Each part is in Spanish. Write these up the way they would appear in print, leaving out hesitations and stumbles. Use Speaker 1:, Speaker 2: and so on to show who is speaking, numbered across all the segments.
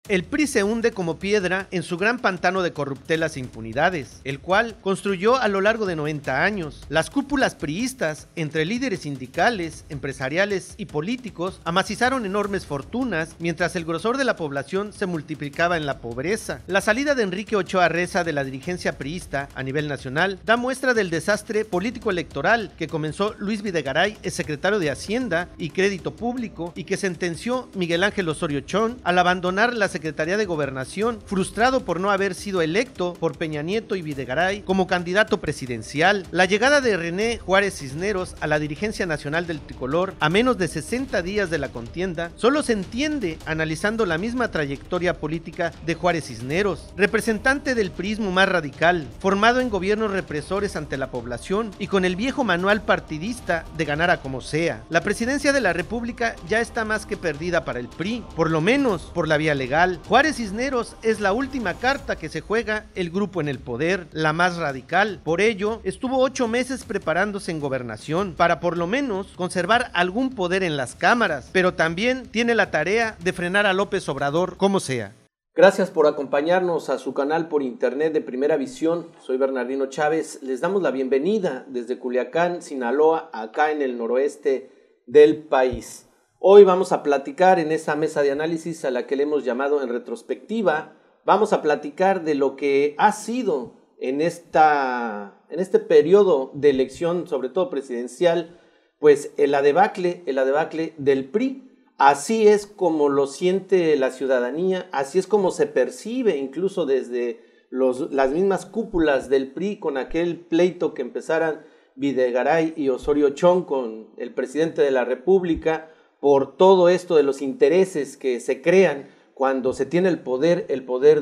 Speaker 1: El PRI se hunde como piedra en su gran pantano de corruptelas e impunidades, el cual construyó a lo largo de 90 años. Las cúpulas priistas, entre líderes sindicales, empresariales y políticos, amacizaron enormes fortunas, mientras el grosor de la población se multiplicaba en la pobreza. La salida de Enrique Ochoa Reza de la dirigencia priista a nivel nacional da muestra del desastre político-electoral que comenzó Luis Videgaray, el secretario de Hacienda y Crédito Público, y que sentenció Miguel Ángel Osorio Chong al abandonar la Secretaría de Gobernación, frustrado por no haber sido electo por Peña Nieto y Videgaray como candidato presidencial. La llegada de René Juárez Cisneros a la dirigencia nacional del tricolor a menos de 60 días de la contienda solo se entiende analizando la misma trayectoria política de Juárez Cisneros, representante del priismo más radical, formado en gobiernos represores ante la población y con el viejo manual partidista de ganar a como sea. La presidencia de la República ya está más que perdida para el PRI, por lo menos por la vía legal. Juárez Cisneros es la última carta que se juega el grupo en el poder, la más radical. Por ello, estuvo 8 meses preparándose en gobernación para por lo menos conservar algún poder en las cámaras, pero también tiene la tarea de frenar a López Obrador como sea.
Speaker 2: Gracias por acompañarnos a su canal por internet de Primera Visión. Soy Bernardino Chávez. Les damos la bienvenida desde Culiacán, Sinaloa, acá en el noroeste del país. Hoy vamos a platicar en esa mesa de análisis a la que le hemos llamado en retrospectiva. Vamos a platicar de lo que ha sido en este periodo de elección, sobre todo presidencial, pues el debacle del PRI. Así es como lo siente la ciudadanía, así es como se percibe incluso desde las mismas cúpulas del PRI con aquel pleito que empezaran Videgaray y Osorio Chong con el presidente de la República por todo esto de los intereses que se crean cuando se tiene el poder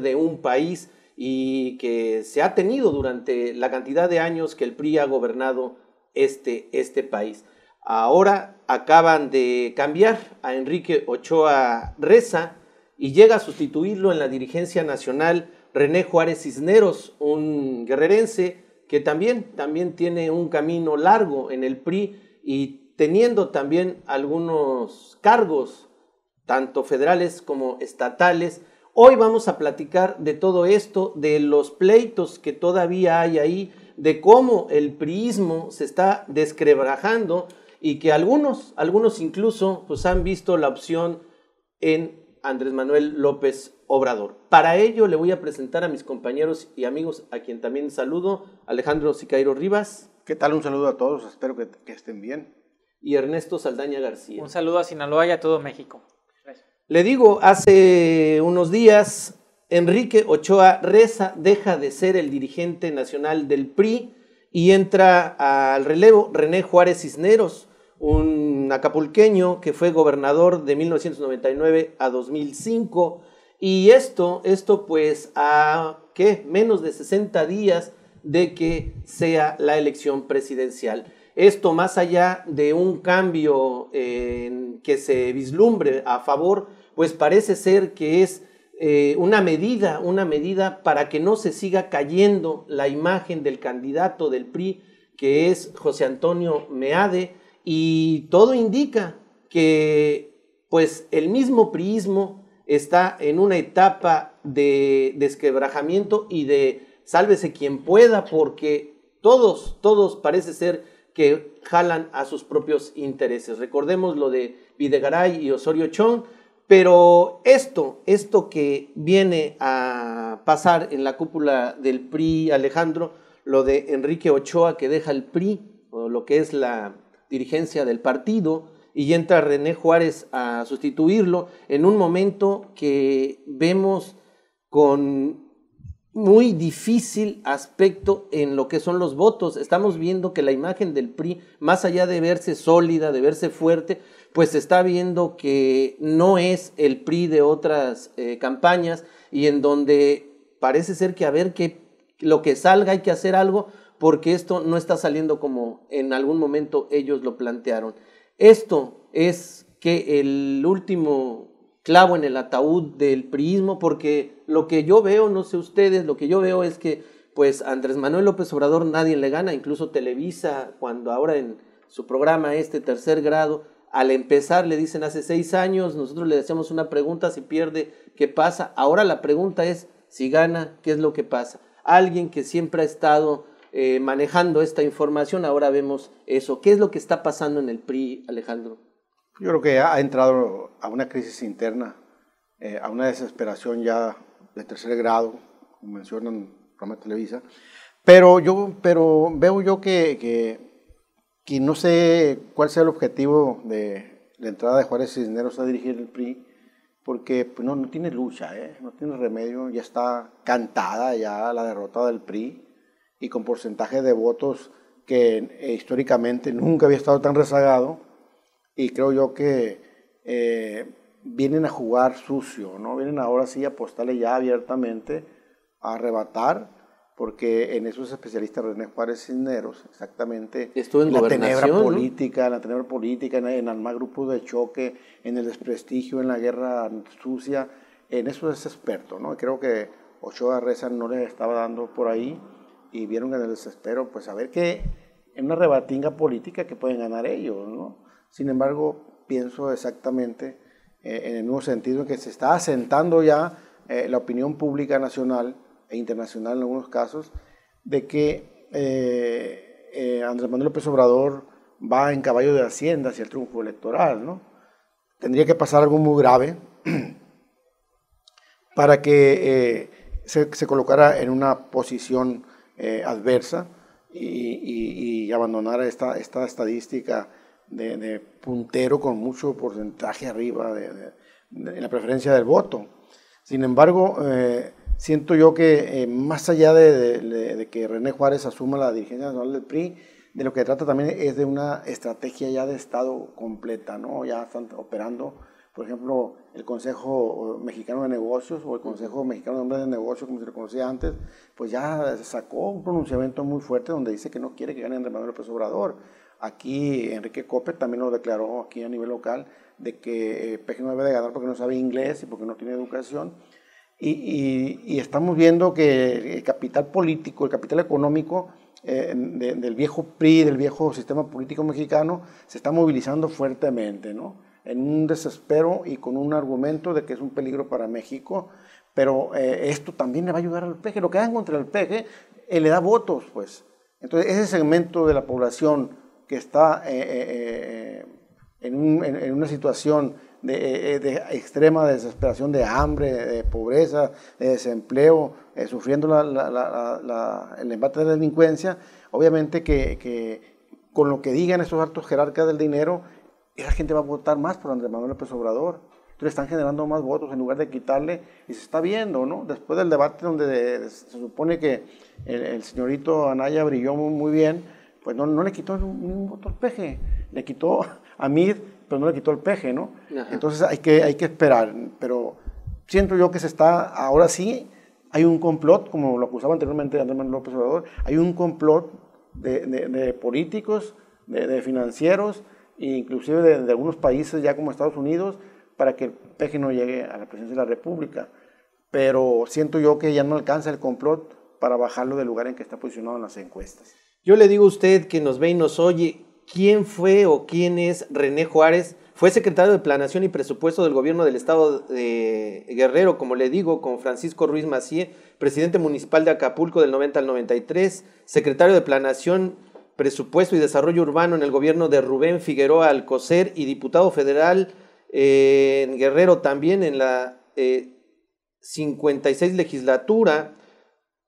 Speaker 2: de un país y que se ha tenido durante la cantidad de años que el PRI ha gobernado este país. Ahora acaban de cambiar a Enrique Ochoa Reza y llega a sustituirlo en la dirigencia nacional René Juárez Cisneros, un guerrerense que también tiene un camino largo en el PRI y teniendo también algunos cargos, tanto federales como estatales. Hoy vamos a platicar de todo esto, de los pleitos que todavía hay ahí, de cómo el priismo se está desquebrajando y que algunos incluso pues han visto la opción en Andrés Manuel López Obrador. Para ello le voy a presentar a mis compañeros y amigos, a quien también saludo, Alejandro Siqueiro Rivas.
Speaker 3: ¿Qué tal? Un saludo a todos, espero que estén bien.
Speaker 2: Y Ernesto Saldaña García.
Speaker 4: Un saludo a Sinaloa y a todo México. Gracias.
Speaker 2: Le digo, hace unos días, Enrique Ochoa Reza deja de ser el dirigente nacional del PRI y entra al relevo René Juárez Cisneros, un acapulqueño que fue gobernador de 1999 a 2005. Y esto pues a menos de 60 días de que sea la elección presidencial. Esto más allá de un cambio que se vislumbre a favor, pues parece ser que es una medida para que no se siga cayendo la imagen del candidato del PRI, que es José Antonio Meade, y todo indica que pues el mismo priismo está en una etapa de desquebrajamiento y de sálvese quien pueda, porque todos parece ser que jalan a sus propios intereses. Recordemos lo de Videgaray y Osorio Chong, pero esto que viene a pasar en la cúpula del PRI, Alejandro, lo de Enrique Ochoa que deja el PRI, o lo que es la dirigencia del partido, y entra René Juárez a sustituirlo en un momento que vemos con muy difícil aspecto en lo que son los votos. Estamos viendo que la imagen del PRI, más allá de verse sólida, de verse fuerte, pues se está viendo que no es el PRI de otras campañas, y en donde parece ser que a ver que lo que salga hay que hacer algo, porque esto no está saliendo como en algún momento ellos lo plantearon. Esto es que el último clavo en el ataúd del priismo, porque lo que yo veo, no sé ustedes, lo que yo veo es que pues Andrés Manuel López Obrador nadie le gana, incluso Televisa, cuando ahora en su programa Tercer Grado Al empezar le dicen hace 6 años, nosotros le hacemos una pregunta, si pierde, ¿qué pasa? Ahora la pregunta es, si gana, ¿qué es lo que pasa? Alguien que siempre ha estado manejando esta información, ahora vemos eso. ¿Qué es lo que está pasando en el PRI, Alejandro?
Speaker 3: Yo creo que ha entrado a una crisis interna, a una desesperación ya de tercer grado, como mencionan en el programa de Televisa, pero veo yo que no sé cuál sea el objetivo de la entrada de Juárez Cisneros a dirigir el PRI, porque pues, no tiene lucha, no tiene remedio, ya está cantada ya la derrota del PRI, y con porcentaje de votos que históricamente nunca había estado tan rezagado, y creo yo que vienen a jugar sucio, ¿no? Vienen ahora sí a apostarle ya abiertamente, a arrebatar, porque en eso es especialista René Juárez Cisneros, exactamente.
Speaker 2: Estuvo en
Speaker 3: la tenebra
Speaker 2: gobernación,
Speaker 3: política, en armar grupos de choque, en el desprestigio, en la guerra sucia, en eso es experto, ¿no? Creo que Ochoa Reza no les estaba dando por ahí, y vieron en el desespero, pues a ver que en una rebatinga política que pueden ganar ellos, ¿no? Sin embargo, pienso exactamente en el mismo sentido en que se está asentando ya la opinión pública nacional e internacional en algunos casos, de que Andrés Manuel López Obrador va en caballo de hacienda hacia el triunfo electoral, ¿no? Tendría que pasar algo muy grave para que se colocara en una posición adversa y abandonara esta estadística de puntero con mucho porcentaje arriba en la preferencia del voto. Sin embargo, siento yo que más allá de que René Juárez asuma la dirigencia nacional del PRI, de lo que trata también es de una estrategia ya de Estado completa, ¿no? Ya están operando, por ejemplo, el Consejo Mexicano de Negocios o el Consejo Mexicano de Hombres de Negocios, como se le conocía antes, pues ya sacó un pronunciamiento muy fuerte donde dice que no quiere que gane Andrés Manuel López Obrador. Aquí Enrique Coppel también lo declaró aquí a nivel local, de que PG no debe de ganar porque no sabe inglés y porque no tiene educación. Y estamos viendo que el capital político, el capital económico del viejo PRI, del viejo sistema político mexicano, se está movilizando fuertemente, ¿no? En un desespero y con un argumento de que es un peligro para México, pero esto también le va a ayudar al PG. Lo que hagan contra el PG le da votos, pues. Entonces, ese segmento de la población que está en una situación de extrema desesperación, de hambre, de pobreza, de desempleo, sufriendo el embate de la delincuencia, obviamente que con lo que digan estos altos jerarcas del dinero, esa gente va a votar más por Andrés Manuel López Obrador. Entonces están generando más votos en lugar de quitarle, y se está viendo, ¿no? Después del debate donde se supone que el señorito Anaya brilló muy bien, pues no le quitó ni un voto al PG, le quitó a Mid, pero no le quitó el PG, ¿no? Ajá. Entonces hay que esperar, pero siento yo que ahora sí, hay un complot, como lo acusaba anteriormente Andrés Manuel López Obrador, hay un complot de políticos, de financieros, inclusive de algunos países ya como Estados Unidos, para que el PG no llegue a la presidencia de la República. Pero siento yo que ya no alcanza el complot para bajarlo del lugar en que está posicionado en las encuestas.
Speaker 2: Yo le digo a usted que nos ve y nos oye, ¿quién fue o quién es René Juárez? Fue secretario de Planeación y Presupuesto del Gobierno del Estado de Guerrero, como le digo, con Francisco Ruiz Macié, presidente municipal de Acapulco del 90 al 93, secretario de Planeación, Presupuesto y Desarrollo Urbano en el gobierno de Rubén Figueroa Alcocer y diputado federal en Guerrero también en la 56 legislatura.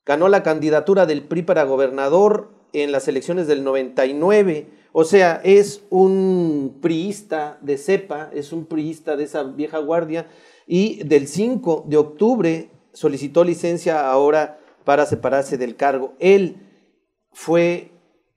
Speaker 2: Ganó la candidatura del PRI para gobernador en las elecciones del 99. O sea, es un priista de cepa, es un priista de esa vieja guardia, y del 5 de octubre solicitó licencia ahora para separarse del cargo. Él fue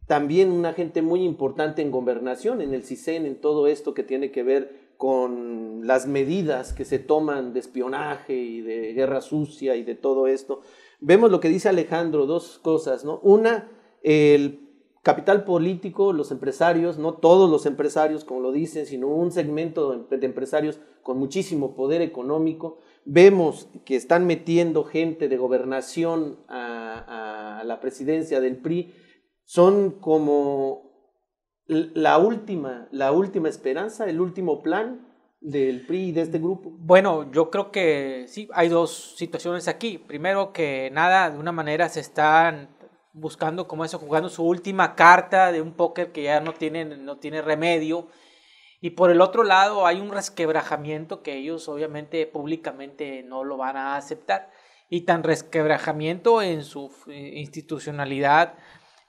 Speaker 2: también un agente muy importante en gobernación, en el CISEN, en todo esto que tiene que ver con las medidas que se toman de espionaje y de guerra sucia y de todo esto. Vemos lo que dice Alejandro, dos cosas, ¿no? Una, el capital político, los empresarios, no todos los empresarios, como lo dicen, sino un segmento de empresarios con muchísimo poder económico. Vemos que están metiendo gente de gobernación a la presidencia del PRI. Son como la última esperanza, el último plan del PRI y de este grupo?
Speaker 4: Bueno, yo creo que sí, hay dos situaciones aquí. Primero que nada, de una manera se están buscando como eso, jugando su última carta de un póker que ya no tiene remedio. Y por el otro lado hay un resquebrajamiento que ellos obviamente públicamente no lo van a aceptar. Y tan resquebrajamiento en su institucionalidad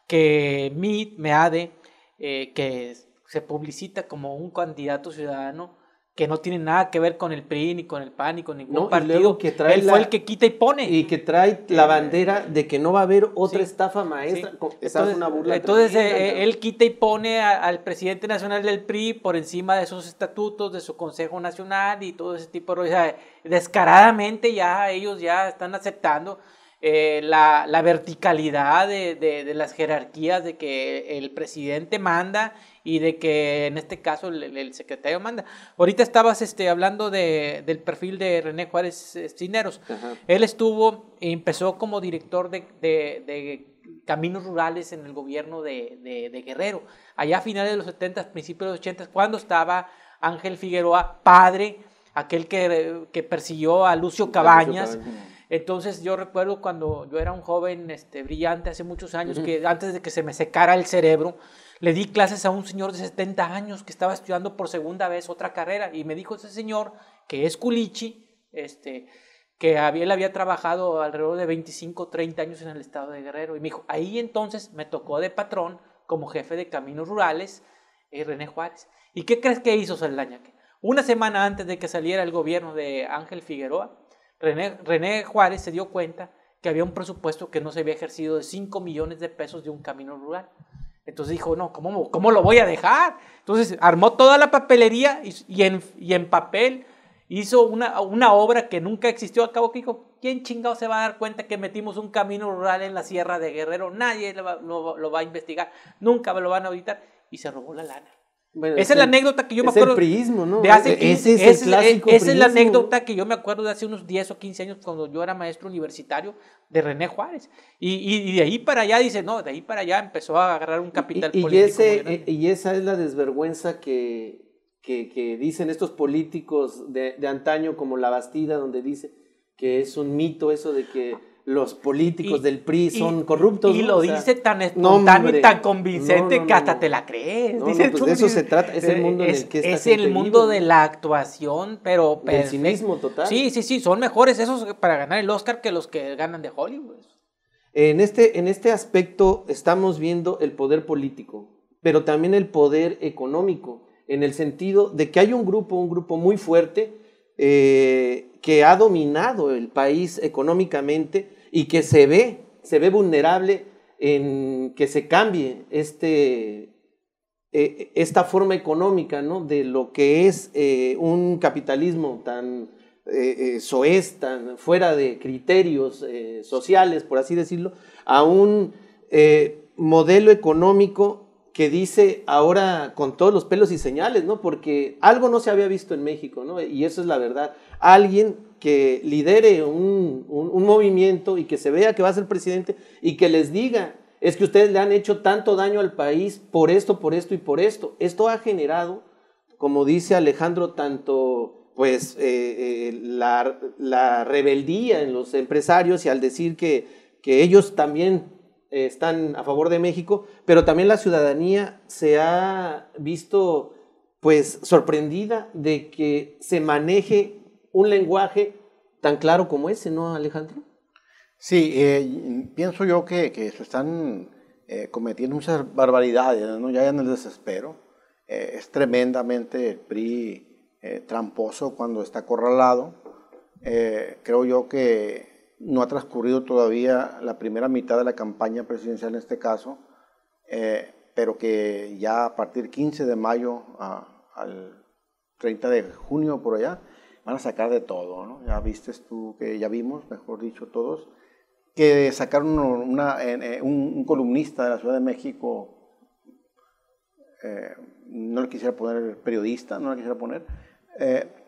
Speaker 4: que Meade, que se publicita como un candidato ciudadano, que no tiene nada que ver con el PRI, ni con el PAN, ni con ningún partido. Él fue el que quita y pone.
Speaker 2: Y que trae la bandera de que no va a haber otra estafa maestra. Sí. Esa es una burla.
Speaker 4: Entonces, él quita y pone al presidente nacional del PRI por encima de sus estatutos, de su Consejo Nacional y todo ese tipo de... O sea, descaradamente ya ellos ya están aceptando la verticalidad de las jerarquías, de que el presidente manda y de que en este caso el secretario manda. Ahorita estabas hablando del perfil de René Juárez Cisneros. Ajá. Él empezó como director de caminos rurales en el gobierno de Guerrero, allá a finales de los 70, principios de los 80, cuando estaba Ángel Figueroa, padre, aquel que persiguió a Lucio Cabañas. Entonces yo recuerdo cuando yo era un joven brillante hace muchos años, que antes de que se me secara el cerebro, le di clases a un señor de 70 años que estaba estudiando por segunda vez otra carrera, y me dijo ese señor, que es culichi, que él había trabajado alrededor de 25, 30 años en el estado de Guerrero, y me dijo, ahí entonces me tocó de patrón como jefe de caminos rurales René Juárez. ¿Y qué crees que hizo Saldaña? Una semana antes de que saliera el gobierno de Ángel Figueroa, René Juárez se dio cuenta que había un presupuesto que no se había ejercido de 5 millones de pesos de un camino rural. Entonces dijo, no, ¿cómo lo voy a dejar? Entonces armó toda la papelería y en papel hizo una obra que nunca existió. Al cabo que dijo, ¿quién chingado se va a dar cuenta que metimos un camino rural en la Sierra de Guerrero? Nadie lo va a investigar, nunca lo van a auditar, y se robó la lana. Bueno, esa es la anécdota que yo me acuerdo.
Speaker 2: Es el priismo, ¿no?
Speaker 4: Esa
Speaker 2: es
Speaker 4: la anécdota que yo me acuerdo de hace unos 10 o 15 años cuando yo era maestro universitario de René Juárez. Y de ahí para allá, dice, no, de ahí para allá empezó a agarrar un capital político.
Speaker 2: Y esa es la desvergüenza que dicen estos políticos de antaño, como La Bastida, donde dice que es un mito eso de que los políticos del PRI son corruptos.
Speaker 4: Y ¿no? Lo dice tan espontáneo y tan convincente que hasta te la crees.
Speaker 2: Pues de eso se trata, es el mundo en el que
Speaker 4: es el mundo de la actuación, pero
Speaker 2: del cinismo total.
Speaker 4: Sí, son mejores esos para ganar el Oscar que los que ganan de Hollywood.
Speaker 2: En este aspecto estamos viendo el poder político, pero también el poder económico, en el sentido de que hay un grupo muy fuerte que ha dominado el país económicamente y que se ve vulnerable en que se cambie esta forma económica, ¿no? De lo que es un capitalismo tan soez, tan fuera de criterios sociales, por así decirlo, a un modelo económico que dice ahora con todos los pelos y señales, ¿no? Porque algo no se había visto en México, ¿no? Y eso es la verdad. Alguien que lidere un movimiento y que se vea que va a ser presidente y que les diga, es que ustedes le han hecho tanto daño al país por esto y por esto. Esto ha generado, como dice Alejandro, tanto pues la rebeldía en los empresarios y al decir que ellos también están a favor de México, pero también la ciudadanía se ha visto pues sorprendida de que se maneje un lenguaje tan claro como ese, ¿no, Alejandro?
Speaker 3: Sí, pienso yo que se están cometiendo muchas barbaridades, ¿no? Ya en el desespero. Es tremendamente el PRI tramposo cuando está acorralado. Creo yo que no ha transcurrido todavía la primera mitad de la campaña presidencial en este caso, pero que ya a partir del 15 de mayo al 30 de junio por allá van a sacar de todo, ¿no? Ya vistes tú, que ya vimos, mejor dicho todos, que sacaron un columnista de la Ciudad de México, no le quisiera poner periodista, no le quisiera poner,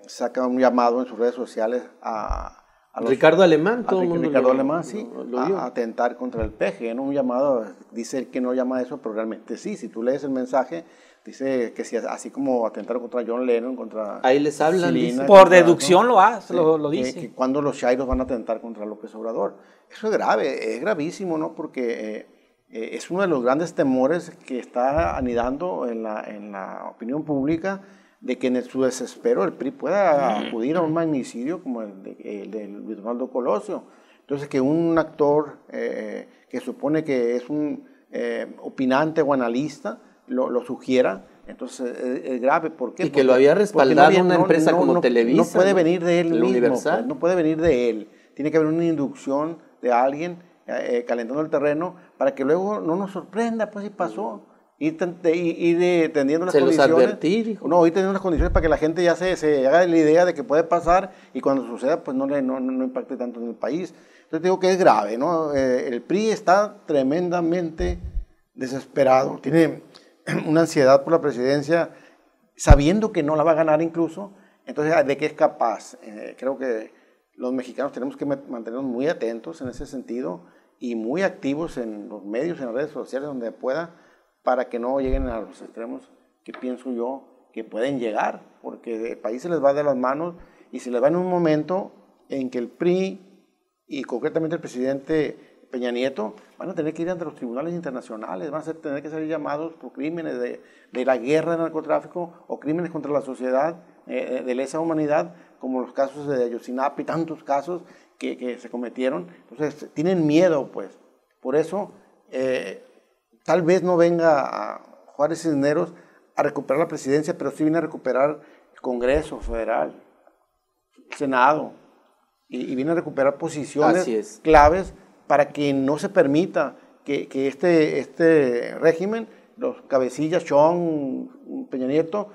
Speaker 3: saca un llamado en sus redes sociales a
Speaker 2: Ricardo Alemán, todo el mundo
Speaker 3: Ricardo Alemán, sí,
Speaker 2: lo dio.
Speaker 3: a atentar contra el peje, ¿no? Un llamado, dice él que no llama a eso, pero realmente sí. Si tú lees el mensaje, dice que si así como atentaron contra John Lennon, contra
Speaker 2: ahí les hablan,
Speaker 3: Celina,
Speaker 4: por
Speaker 3: contra,
Speaker 4: deducción,
Speaker 3: ¿no?
Speaker 4: lo dice.
Speaker 3: Que cuando los chairos van a atentar contra López Obrador. Eso es grave, es gravísimo, ¿no? Porque es uno de los grandes temores que está anidando en la opinión pública, de que en su desespero el PRI pueda acudir a un magnicidio como el de Luis Donaldo Colosio. Entonces, que un actor que supone que es un opinante o analista lo sugiera, entonces es grave. ¿Por qué?
Speaker 2: Y que lo había respaldado una empresa como Televisa.
Speaker 3: No puede venir de él mismo,
Speaker 2: Universal.
Speaker 3: pues, no puede venir de él. Tiene que haber una inducción de alguien calentando el terreno para que luego no nos sorprenda, pues si pasó. Ir tendiendo las
Speaker 2: se
Speaker 3: condiciones.
Speaker 2: Se los advertí, dijo.
Speaker 3: No, ir teniendo las condiciones para que la gente ya se haga la idea de que puede pasar y cuando suceda, pues no impacte tanto en el país. Entonces digo que es grave, ¿no? El PRI está tremendamente desesperado, tiene una ansiedad por la presidencia, sabiendo que no la va a ganar incluso. Entonces, ¿de qué es capaz? Creo que los mexicanos tenemos que mantenernos muy atentos en ese sentido y muy activos en los medios, en las redes sociales, donde pueda, para que no lleguen a los extremos que pienso yo que pueden llegar, porque el país se les va de las manos y se les va en un momento en que el PRI y concretamente el presidente Peña Nieto van a tener que ir ante los tribunales internacionales, van a tener que ser llamados por crímenes de la guerra del narcotráfico o crímenes contra la sociedad, de lesa humanidad, como los casos de Ayotzinapa y tantos casos que se cometieron. Entonces tienen miedo, pues. Por eso tal vez no venga a Juárez Cisneros a recuperar la presidencia, pero sí viene a recuperar el Congreso Federal, el Senado, y viene a recuperar posiciones claves para que no se permita que este régimen, los cabecillas, Chong, Peña Nieto,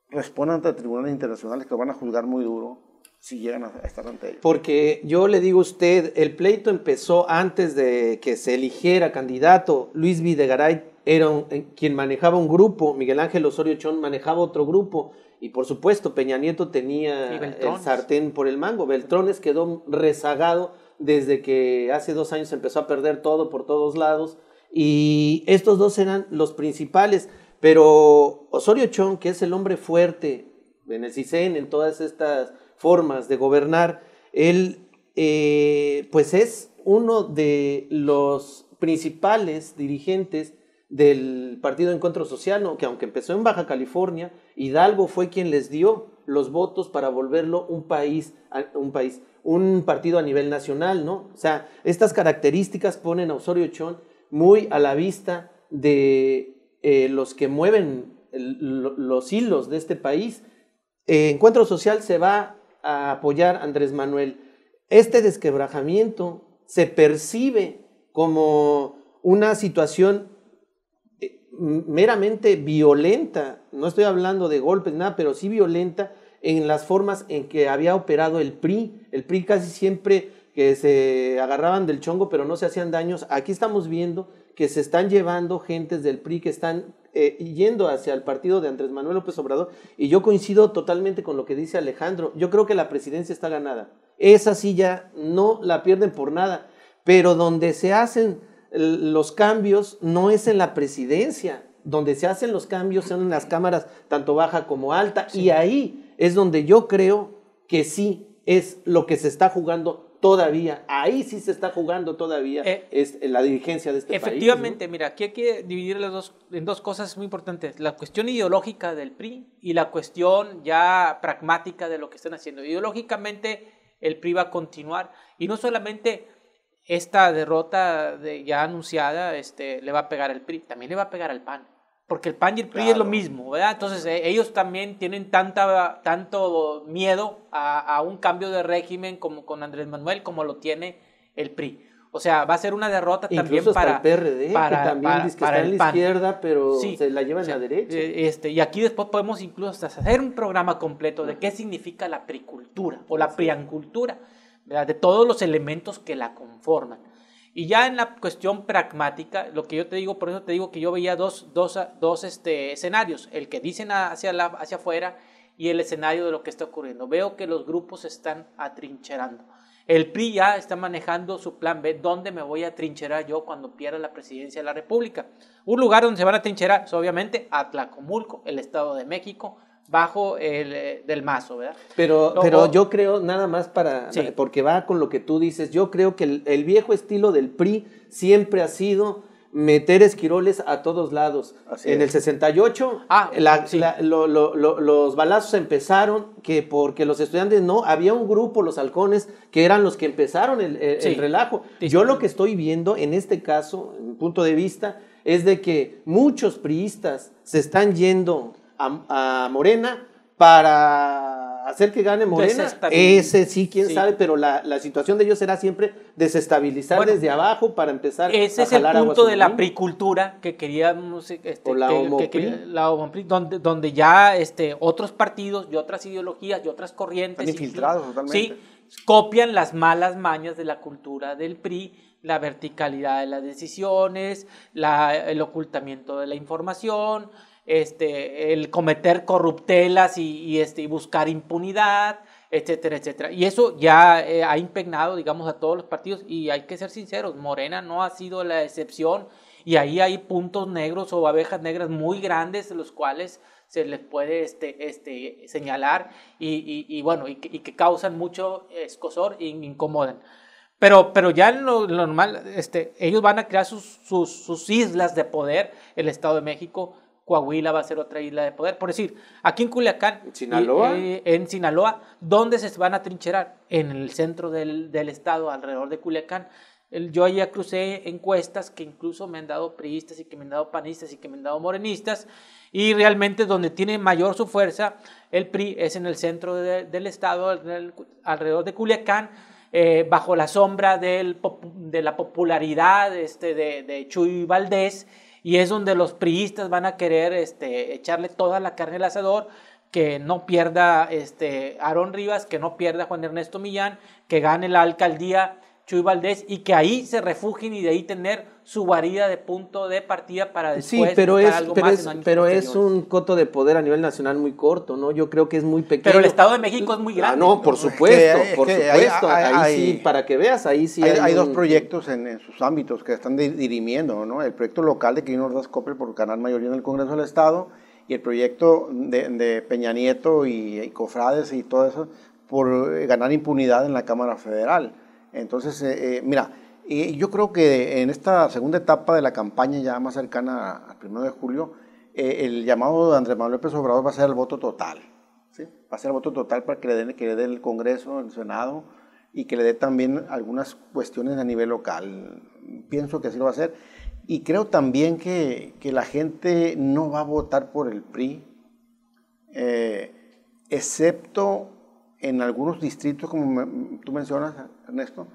Speaker 3: respondan ante tribunales internacionales que lo van a juzgar muy duro si llegan a estar ante ellos.
Speaker 2: Porque yo le digo a usted, el pleito empezó antes de que se eligiera candidato. Luis Videgaray era quien manejaba un grupo, Miguel Ángel Osorio Chong manejaba otro grupo, y por supuesto Peña Nieto tenía el sartén por el mango. Beltrones quedó rezagado desde que hace 2 años empezó a perder todo por todos lados, y estos dos eran los principales. Pero Osorio Chong, que es el hombre fuerte en el CISEN, en todas estas formas de gobernar, él pues es uno de los principales dirigentes del Partido Encuentro Social, ¿no? Que aunque empezó en Baja California, Hidalgo fue quien les dio los votos para volverlo un partido a nivel nacional, ¿no? O sea, estas características ponen a Osorio Chong muy a la vista de los que mueven los hilos de este país. Encuentro Social se va a apoyar a Andrés Manuel. Este desquebrajamiento se percibe como una situación meramente violenta, no estoy hablando de golpes, nada, pero sí violenta en las formas en que había operado el PRI. El PRI casi siempre que se agarraban del chongo, pero no se hacían daños. Aquí estamos viendo que se están llevando gentes del PRI que están yendo hacia el partido de Andrés Manuel López Obrador, y yo coincido totalmente con lo que dice Alejandro. Yo creo que la presidencia está ganada. Esa silla no la pierden por nada, pero donde se hacen los cambios no es en la presidencia, donde se hacen los cambios son en las cámaras, tanto baja como alta, sí. Y ahí es donde yo creo que sí es lo que se está jugando todavía, ahí sí se está jugando todavía es la dirigencia de este
Speaker 4: efectivamente,
Speaker 2: país, ¿no?
Speaker 4: Mira, aquí hay que dividir en dos cosas muy importantes, la cuestión ideológica del PRI y la cuestión ya pragmática de lo que están haciendo. Ideológicamente el PRI va a continuar, y no solamente esta derrota ya anunciada le va a pegar al PRI, también le va a pegar al PAN, porque el PAN y el PRI es lo mismo, ¿verdad? Entonces ellos también tienen tanto miedo a un cambio de régimen como con Andrés Manuel, como lo tiene el PRI. O sea, va a ser una derrota también para
Speaker 2: el PRD, que también dice que está en la izquierda, pero
Speaker 4: sí,
Speaker 2: se la llevan a la derecha.
Speaker 4: Y aquí después podemos incluso hasta hacer un programa completo de qué significa la pricultura o la priancultura, ¿verdad? De todos los elementos que la conforman. Y ya en la cuestión pragmática, lo que yo te digo, por eso te digo que yo veía dos escenarios, el que dicen hacia afuera y el escenario de lo que está ocurriendo. Veo que los grupos se están atrincherando. El PRI ya está manejando su plan B, ¿dónde me voy a atrincherar yo cuando pierda la presidencia de la República? Un lugar donde se van a atrincherar, pues, obviamente, Atlacomulco, el Estado de México, bajo el del Mazo, ¿verdad?
Speaker 2: Pero yo creo, nada más
Speaker 4: Sí.
Speaker 2: porque va con lo que tú dices, yo creo que el viejo estilo del PRI siempre ha sido meter esquiroles a todos lados.
Speaker 3: Así
Speaker 2: en
Speaker 3: es.
Speaker 2: el 68,
Speaker 4: sí.
Speaker 2: los balazos empezaron porque los estudiantes había un grupo, los halcones, que eran los que empezaron
Speaker 4: Sí.
Speaker 2: el relajo.
Speaker 4: Sí.
Speaker 2: Yo lo que estoy viendo en este caso, en mi punto de vista, es de que muchos priistas se están yendo a Morena para hacer que gane Morena.
Speaker 4: Desestabilizar.
Speaker 2: Ese sí, quién
Speaker 4: Sí.
Speaker 2: sabe, pero la situación de ellos será siempre desestabilizar
Speaker 4: Bueno,
Speaker 2: desde abajo para empezar
Speaker 4: ese
Speaker 2: a
Speaker 4: es el
Speaker 2: jalar aguas
Speaker 4: punto de la
Speaker 2: molino.
Speaker 4: pricultura que queríamos,
Speaker 2: O la homopri.
Speaker 4: la homopri, donde ya otros partidos y otras ideologías y otras corrientes
Speaker 3: Están infiltrados totalmente.
Speaker 4: sí, copian las malas mañas de la cultura del PRI, la verticalidad de las decisiones, el ocultamiento de la información, el cometer corruptelas y buscar impunidad, etcétera, etcétera. Y eso ya ha impregnado, digamos, a todos los partidos, y hay que ser sinceros, Morena no ha sido la excepción, y ahí hay puntos negros o abejas negras muy grandes de los cuales se les puede señalar y que causan mucho escozor e incomodan. Pero ya en lo normal, ellos van a crear sus islas de poder. El Estado de México, Coahuila va a ser otra isla de poder. Por decir, aquí en Culiacán, en Sinaloa, ¿dónde se van a trincherar? En el centro del estado, alrededor de Culiacán. Yo ya crucé encuestas que incluso me han dado priistas y que me han dado panistas y que me han dado morenistas, y realmente donde tiene mayor su fuerza el PRI es en el centro del estado, alrededor de Culiacán, bajo la sombra de la popularidad de Chuy Valdés, y es donde los priistas van a querer echarle toda la carne al asador, que no pierda Aarón Rivas, que no pierda Juan Ernesto Millán, que gane la alcaldía Chuy Valdés, y que ahí se refugien y de ahí tener su guarida de punto de partida para después buscar algo más en años posteriores.
Speaker 2: Es un coto de poder a nivel nacional muy corto, ¿no? Yo creo que es muy pequeño.
Speaker 4: Pero el Estado de México es muy grande.
Speaker 2: No, por supuesto,
Speaker 3: hay,
Speaker 2: sí, para que veas, ahí sí
Speaker 3: hay dos proyectos en sus ámbitos que están dirimiendo, ¿no? El proyecto local de Quirino Ordaz Coppel por ganar mayoría en el Congreso del Estado, y el proyecto de Peña Nieto y Cofrades y todo eso por ganar impunidad en la Cámara Federal. Entonces, mira, yo creo que en esta segunda etapa de la campaña, ya más cercana al 1 de julio, el llamado de Andrés Manuel López Obrador va a ser el voto total, ¿sí? Va a ser el voto total para que le dé el Congreso, el Senado, y que le dé también algunas cuestiones a nivel local. Pienso que así lo va a hacer. Y creo también que la gente no va a votar por el PRI, excepto en algunos distritos, como tú mencionas, Ernesto,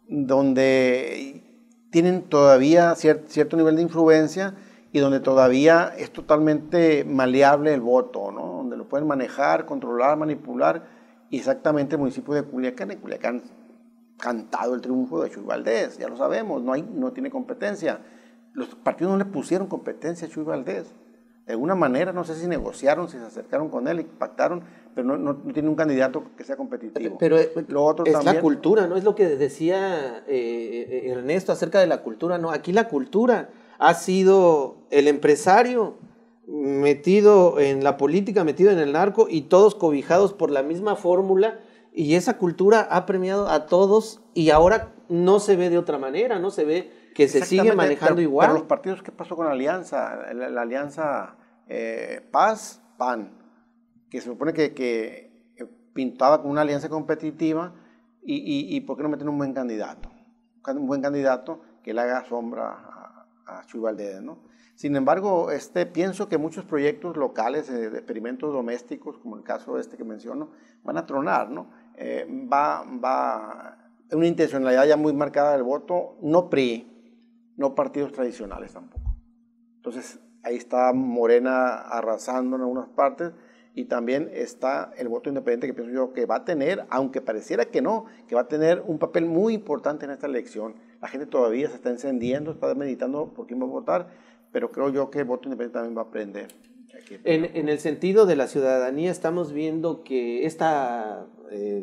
Speaker 3: donde tienen todavía cierto nivel de influencia y donde todavía es totalmente maleable el voto, ¿no? Donde lo pueden manejar, controlar, manipular. Y exactamente el municipio de Culiacán. En Culiacán, cantado el triunfo de Chuy Valdés, ya lo sabemos, no tiene competencia. Los partidos no le pusieron competencia a Chuy Valdés. De alguna manera, no sé si negociaron, si se acercaron con él y pactaron, pero no tiene un candidato que sea competitivo.
Speaker 2: Pero
Speaker 3: lo otro
Speaker 2: es
Speaker 3: también,
Speaker 2: la cultura, ¿no? Es lo que decía Ernesto acerca de la cultura, ¿no? Aquí la cultura ha sido el empresario metido en la política, metido en el narco, y todos cobijados por la misma fórmula, y esa cultura ha premiado a todos, y ahora no se ve de otra manera, no se ve que se sigue manejando igual.
Speaker 3: Pero los partidos, ¿qué pasó con la alianza? La alianza Paz-PAN, que se supone que pintaba con una alianza competitiva, y ¿por qué no meten un buen candidato? Un buen candidato que le haga sombra a Chuy Valdés, ¿no? Sin embargo, pienso que muchos proyectos locales de experimentos domésticos, como el caso que menciono, van a tronar, ¿no? Va una intencionalidad ya muy marcada del voto, no PRI, no partidos tradicionales tampoco. Entonces, ahí está Morena arrasando en algunas partes, y también está el voto independiente, que pienso yo que va a tener, aunque pareciera que no, que va a tener un papel muy importante en esta elección. La gente todavía se está encendiendo, está meditando por quién va a votar, pero creo yo que el voto independiente también va a aprender.
Speaker 2: En el sentido de la ciudadanía estamos viendo que esta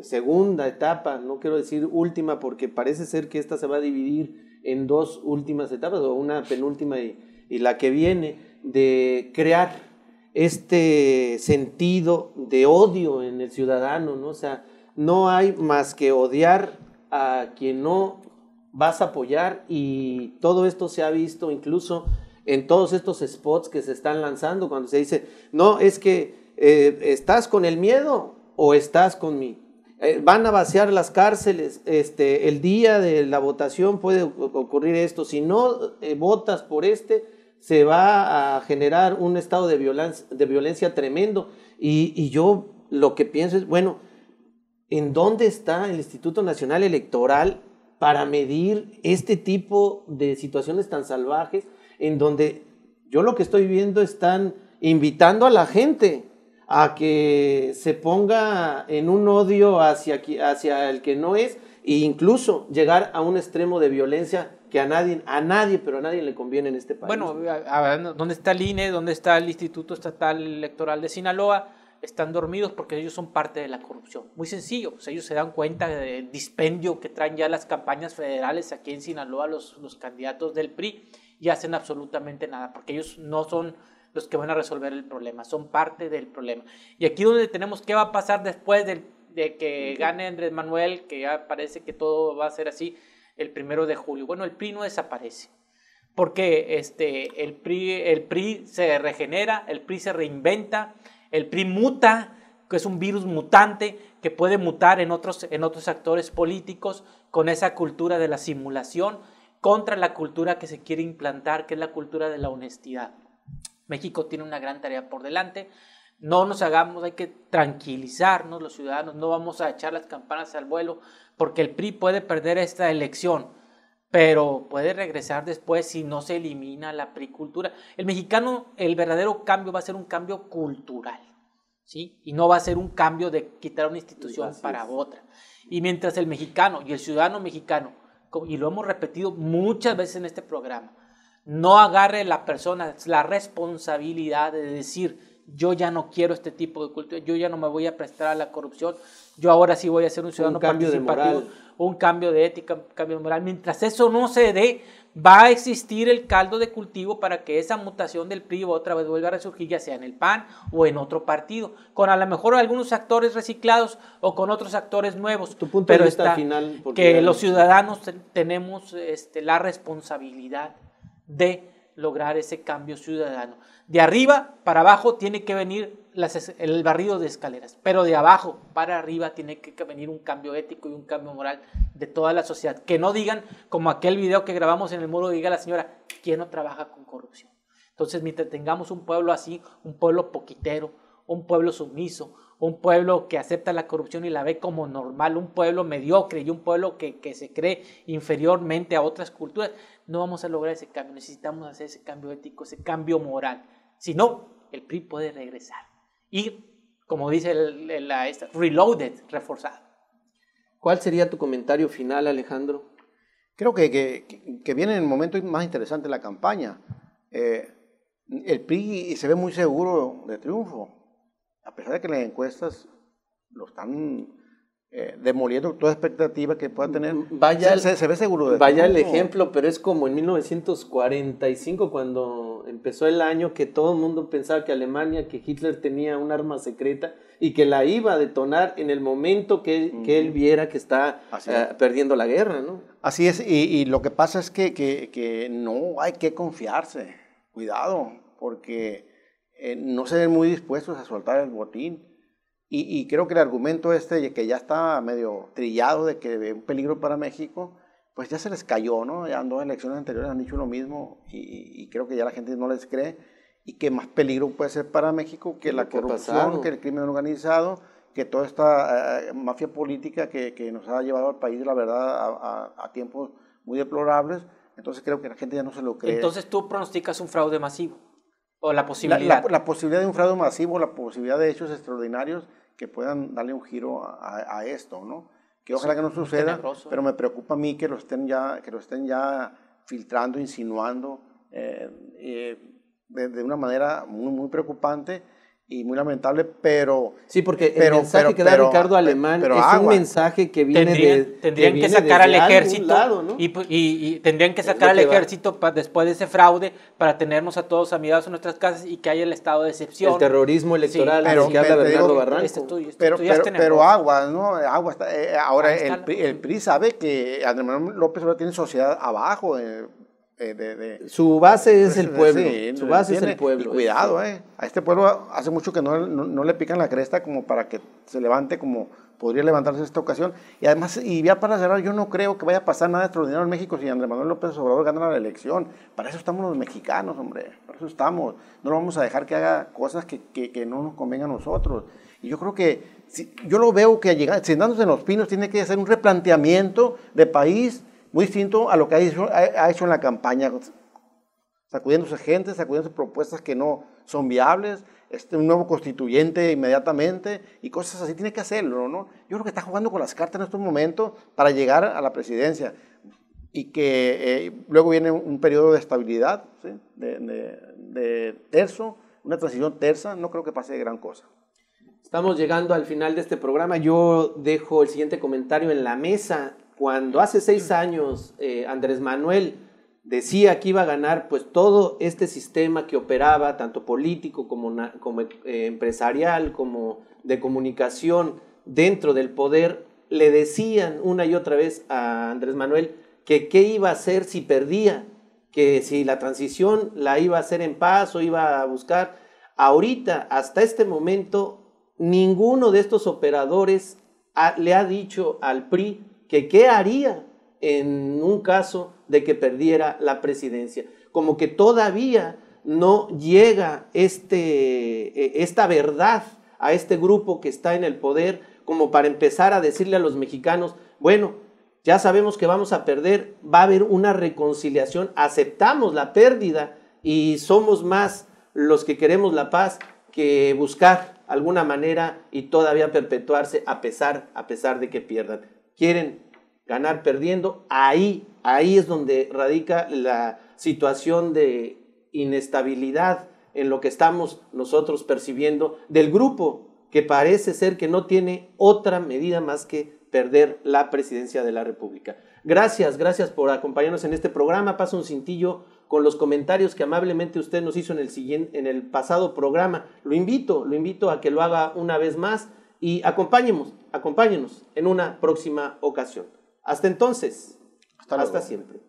Speaker 2: segunda etapa, no quiero decir última porque parece ser que esta se va a dividir en dos últimas etapas, o una penúltima y la que viene, de crear este sentido de odio en el ciudadano, ¿no? O sea, no hay más que odiar a quien no vas a apoyar, y todo esto se ha visto incluso en todos estos spots que se están lanzando cuando se dice, no, es que estás con el miedo o estás con mí. Van a vaciar las cárceles, el día de la votación puede ocurrir esto, si no votas por se va a generar un estado de violencia tremendo, y yo lo que pienso es, bueno, ¿en dónde está el Instituto Nacional Electoral para medir este tipo de situaciones tan salvajes, en donde yo lo que estoy viendo están invitando a la gente a que se ponga en un odio hacia el que no es, e incluso llegar a un extremo de violencia que a nadie le conviene en este país?
Speaker 4: Bueno, a ver, ¿dónde está el INE? ¿Dónde está el Instituto Estatal Electoral de Sinaloa? Están dormidos porque ellos son parte de la corrupción. Muy sencillo, pues ellos se dan cuenta del dispendio que traen ya las campañas federales aquí en Sinaloa, los candidatos del PRI, y hacen absolutamente nada, porque ellos no son los que van a resolver el problema, son parte del problema. Y aquí donde tenemos qué va a pasar después de que gane Andrés Manuel, que ya parece que todo va a ser así el 1 de julio. Bueno, el PRI no desaparece, porque el PRI se regenera, el PRI se reinventa, el PRI muta, que es un virus mutante que puede mutar en otros actores políticos, con esa cultura de la simulación, contra la cultura que se quiere implantar, que es la cultura de la honestidad. México tiene una gran tarea por delante. No nos hagamos, hay que tranquilizarnos los ciudadanos, no vamos a echar las campanas al vuelo, porque el PRI puede perder esta elección, pero puede regresar después si no se elimina la pricultura. El mexicano, el verdadero cambio va a ser un cambio cultural, ¿sí? Y no va a ser un cambio de quitar una institución para otra. Y mientras el mexicano y el ciudadano mexicano, y lo hemos repetido muchas veces en este programa, no agarre la persona la responsabilidad de decir, yo ya no quiero este tipo de cultura, yo ya no me voy a prestar a la corrupción, yo ahora sí voy a ser un ciudadano participativo, un cambio de ética, un cambio de moral. Mientras eso no se dé, va a existir el caldo de cultivo para que esa mutación del PRI otra vez vuelva a resurgir, ya sea en el PAN o en otro partido, con a lo mejor algunos actores reciclados o con otros actores nuevos.
Speaker 2: Tu punto de vista final,
Speaker 4: que los ciudadanos tenemos la responsabilidad de lograr ese cambio ciudadano. De arriba para abajo tiene que venir el barrido de escaleras, pero de abajo para arriba tiene que venir un cambio ético y un cambio moral de toda la sociedad. Que no digan, como aquel video que grabamos en el muro, diga la señora, ¿quién no trabaja con corrupción? Entonces, mientras tengamos un pueblo así, un pueblo poquitero, un pueblo sumiso, un pueblo que acepta la corrupción y la ve como normal, un pueblo mediocre y un pueblo que se cree inferiormente a otras culturas, no vamos a lograr ese cambio. Necesitamos hacer ese cambio ético, ese cambio moral. Si no, el PRI puede regresar. Y, como dice reloaded, reforzado.
Speaker 2: ¿Cuál sería tu comentario final, Alejandro?
Speaker 3: Creo que viene en el momento más interesante de la campaña. El PRI se ve muy seguro de triunfo, a pesar de que las encuestas lo están demoliendo toda expectativa que pueda tener. Se ve seguro de
Speaker 2: vaya
Speaker 3: triunfo.
Speaker 2: El ejemplo, pero es como en 1945, cuando empezó el año, que todo el mundo pensaba que Alemania, que Hitler tenía un arma secreta y que la iba a detonar en el momento que él viera que está perdiendo la guerra, ¿no?
Speaker 3: Así es, y lo que pasa es que no hay que confiarse. Cuidado, porque no se ven muy dispuestos a soltar el botín. Y creo que el argumento que ya está medio trillado de que es un peligro para México, pues ya se les cayó, ¿no? Ya en 2 elecciones anteriores han dicho lo mismo y creo que ya la gente no les cree. Y que más peligro puede ser para México que la corrupción, que el crimen organizado, que toda esta mafia política que nos ha llevado al país, la verdad, a tiempos muy deplorables. Entonces creo que la gente ya no se lo cree.
Speaker 4: Entonces tú pronosticas un fraude masivo, o la posibilidad.
Speaker 3: La posibilidad de un fraude masivo, la posibilidad de hechos extraordinarios que puedan darle un giro a esto, ¿no? Que ojalá que no suceda, pero me preocupa a mí que lo estén ya filtrando, insinuando. de una manera muy, muy preocupante y muy lamentable, pero...
Speaker 2: Sí, porque el mensaje que da Ricardo Alemán es un mensaje que viene
Speaker 4: tendrían que sacar al ejército lado, ¿no? y tendrían que sacar al ejército después de ese fraude para tenernos a todos amigados en nuestras casas y que haya el estado de excepción.
Speaker 2: El terrorismo electoral, sí, que habla Bernardo Barranco.
Speaker 3: Pero agua, ¿no? Agua está, ahora el PRI sabe que Andrés Manuel López Obrador tiene sociedad abajo,
Speaker 2: su base es el pueblo. Sí, su base es el pueblo.
Speaker 3: Y cuidado, a este pueblo hace mucho que no le pican la cresta como para que se levante como podría levantarse en esta ocasión. Y además, y ya para cerrar, yo no creo que vaya a pasar nada extraordinario en México si Andrés Manuel López Obrador gana la elección. Para eso estamos los mexicanos, hombre. Para eso estamos. No lo vamos a dejar que haga cosas que no nos convengan a nosotros. Y yo creo que, yo lo veo que sentándose en los pinos tiene que hacer un replanteamiento de país muy distinto a lo que ha hecho en la campaña, sacudiéndose gente, sacudiéndose propuestas que no son viables, un nuevo constituyente inmediatamente y cosas así, tiene que hacerlo, ¿no? Yo creo que está jugando con las cartas en estos momentos para llegar a la presidencia y que luego viene un periodo de estabilidad, ¿sí? de terso, una transición tersa, no creo que pase gran cosa.
Speaker 2: Estamos llegando al final de este programa, yo dejo el siguiente comentario en la mesa. Cuando hace 6 años Andrés Manuel decía que iba a ganar pues todo este sistema que operaba, tanto político como empresarial, como de comunicación dentro del poder, le decían una y otra vez a Andrés Manuel que qué iba a hacer si perdía, que si la transición la iba a hacer en paz o iba a buscar. Ahorita, hasta este momento, ninguno de estos operadores le ha dicho al PRI que qué haría en un caso de que perdiera la presidencia. Como que todavía no llega esta verdad a este grupo que está en el poder, como para empezar a decirle a los mexicanos, bueno, ya sabemos que vamos a perder, va a haber una reconciliación, aceptamos la pérdida y somos más los que queremos la paz que buscar alguna manera y todavía perpetuarse a pesar de que pierdan. Quieren ganar perdiendo, ahí es donde radica la situación de inestabilidad en lo que estamos nosotros percibiendo del grupo que parece ser que no tiene otra medida más que perder la presidencia de la República. Gracias por acompañarnos en este programa. Paso un cintillo con los comentarios que amablemente usted nos hizo en el pasado programa. Lo invito a que lo haga una vez más y acompáñenos en una próxima ocasión. Hasta entonces, hasta siempre.